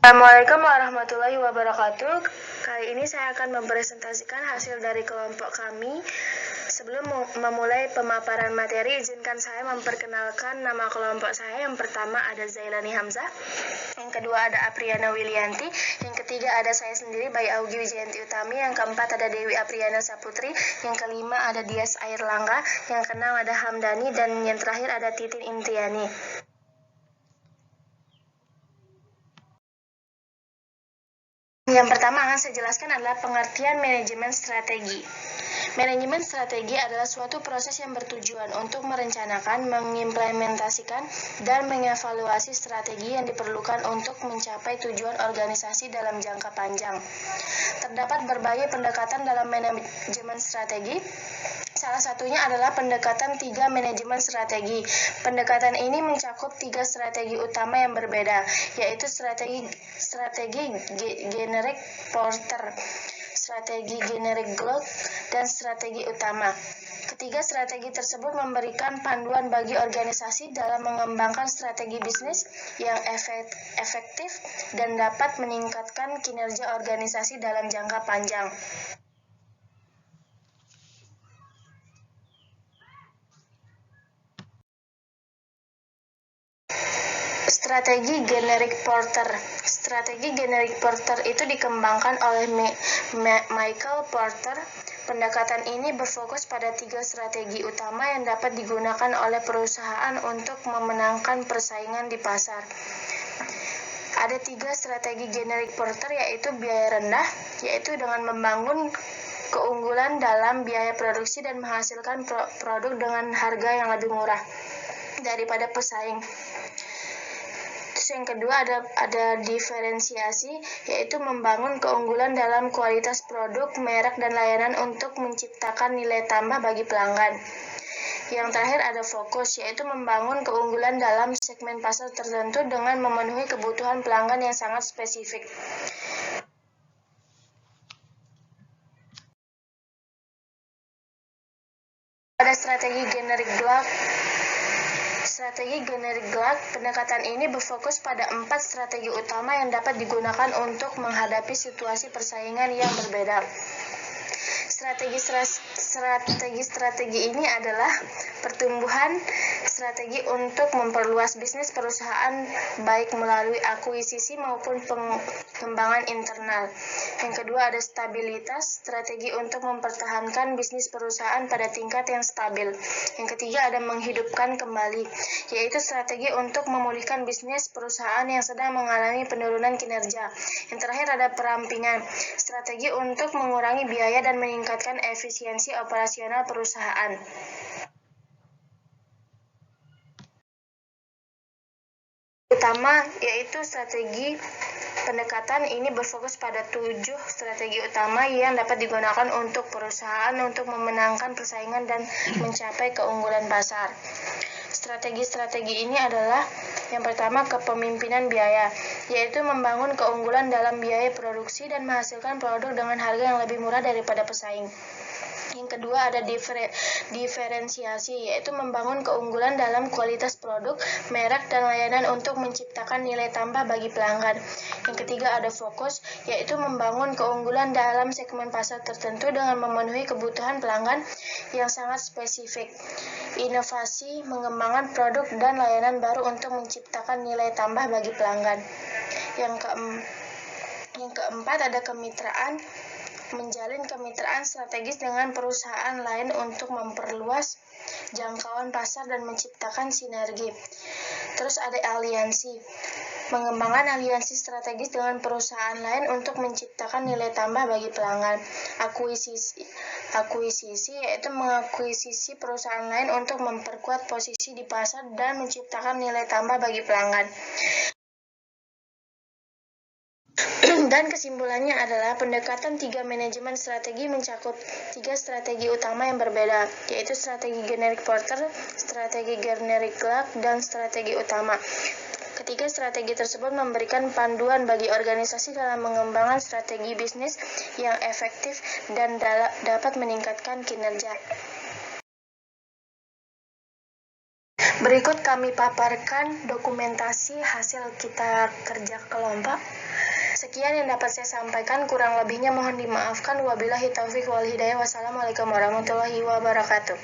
Assalamualaikum warahmatullahi wabarakatuh. Kali ini saya akan mempresentasikan hasil dari kelompok kami. Sebelum memulai pemaparan materi, izinkan saya memperkenalkan nama kelompok saya. Yang pertama ada Zailani Hamzah, yang kedua ada Apriana Wilianti, yang ketiga ada saya sendiri Bayi Augie Wijayanti Utami, yang keempat ada Dewi Apriana Saputri, yang kelima ada Dias Airlangga, yang keenam ada Hamdani, dan yang terakhir ada Titin Intiani. Yang pertama akan saya jelaskan adalah pengertian manajemen strategi. Manajemen strategi adalah suatu proses yang bertujuan untuk merencanakan, mengimplementasikan, dan mengevaluasi strategi yang diperlukan untuk mencapai tujuan organisasi dalam jangka panjang. Terdapat berbagai pendekatan dalam manajemen strategi. Salah satunya adalah pendekatan 3 manajemen strategi. Pendekatan ini mencakup 3 strategi utama yang berbeda, yaitu strategi generic porter, strategi generic growth, dan strategi utama. Ketiga strategi tersebut memberikan panduan bagi organisasi dalam mengembangkan strategi bisnis yang efektif dan dapat meningkatkan kinerja organisasi dalam jangka panjang. Strategi generic porter. Strategi generic porter itu dikembangkan oleh Michael Porter. Pendekatan ini berfokus pada 3 strategi utama yang dapat digunakan oleh perusahaan untuk memenangkan persaingan di pasar. Ada 3 strategi generic porter, yaitu biaya rendah, yaitu dengan membangun keunggulan dalam biaya produksi dan menghasilkan produk dengan harga yang lebih murah daripada pesaing. Yang kedua ada diferensiasi, yaitu membangun keunggulan dalam kualitas produk, merek, dan layanan untuk menciptakan nilai tambah bagi pelanggan. Yang terakhir ada fokus, yaitu membangun keunggulan dalam segmen pasar tertentu dengan memenuhi kebutuhan pelanggan yang sangat spesifik. Pada strategi generic growth. Strategi generic growth, pendekatan ini berfokus pada 4 strategi utama yang dapat digunakan untuk menghadapi situasi persaingan yang berbeda. Strategi ini adalah pertumbuhan, strategi untuk memperluas bisnis perusahaan baik melalui akuisisi maupun pengembangan internal. Yang kedua ada stabilitas, strategi untuk mempertahankan bisnis perusahaan pada tingkat yang stabil. Yang ketiga ada menghidupkan kembali, yaitu strategi untuk memulihkan bisnis perusahaan yang sedang mengalami penurunan kinerja. Yang terakhir ada perampingan, strategi untuk mengurangi biaya dan meningkatkan efisiensi operasional perusahaan. Utama yaitu strategi pendekatan ini berfokus pada 7 strategi utama yang dapat digunakan untuk perusahaan untuk memenangkan persaingan dan mencapai keunggulan pasar. Strategi-strategi ini adalah yang pertama kepemimpinan biaya, yaitu membangun keunggulan dalam biaya produksi dan menghasilkan produk dengan harga yang lebih murah daripada pesaing. Yang kedua ada diferensiasi, yaitu membangun keunggulan dalam kualitas produk, merek, dan layanan untuk menciptakan nilai tambah bagi pelanggan. Yang ketiga ada fokus, yaitu membangun keunggulan dalam segmen pasar tertentu dengan memenuhi kebutuhan pelanggan yang sangat spesifik. Inovasi, mengembangkan produk dan layanan baru untuk menciptakan nilai tambah bagi pelanggan. Yang keempat ada kemitraan, menjalin kemitraan strategis dengan perusahaan lain untuk memperluas jangkauan pasar dan menciptakan sinergi. Terus ada aliansi, mengembangkan aliansi strategis dengan perusahaan lain untuk menciptakan nilai tambah bagi pelanggan. Akuisisi yaitu mengakuisisi perusahaan lain untuk memperkuat posisi di pasar dan menciptakan nilai tambah bagi pelanggan. Dan kesimpulannya adalah pendekatan 3 manajemen strategi mencakup 3 strategi utama yang berbeda, yaitu strategi generic porter, strategi generic growth, dan strategi utama. Ketiga strategi tersebut memberikan panduan bagi organisasi dalam mengembangkan strategi bisnis yang efektif dan dapat meningkatkan kinerja. Berikut kami paparkan dokumentasi hasil kita kerja kelompok. Sekian yang dapat saya sampaikan, kurang lebihnya mohon dimaafkan. Wabillahi taufiq wal hidayah. Wassalamualaikum warahmatullahi wabarakatuh.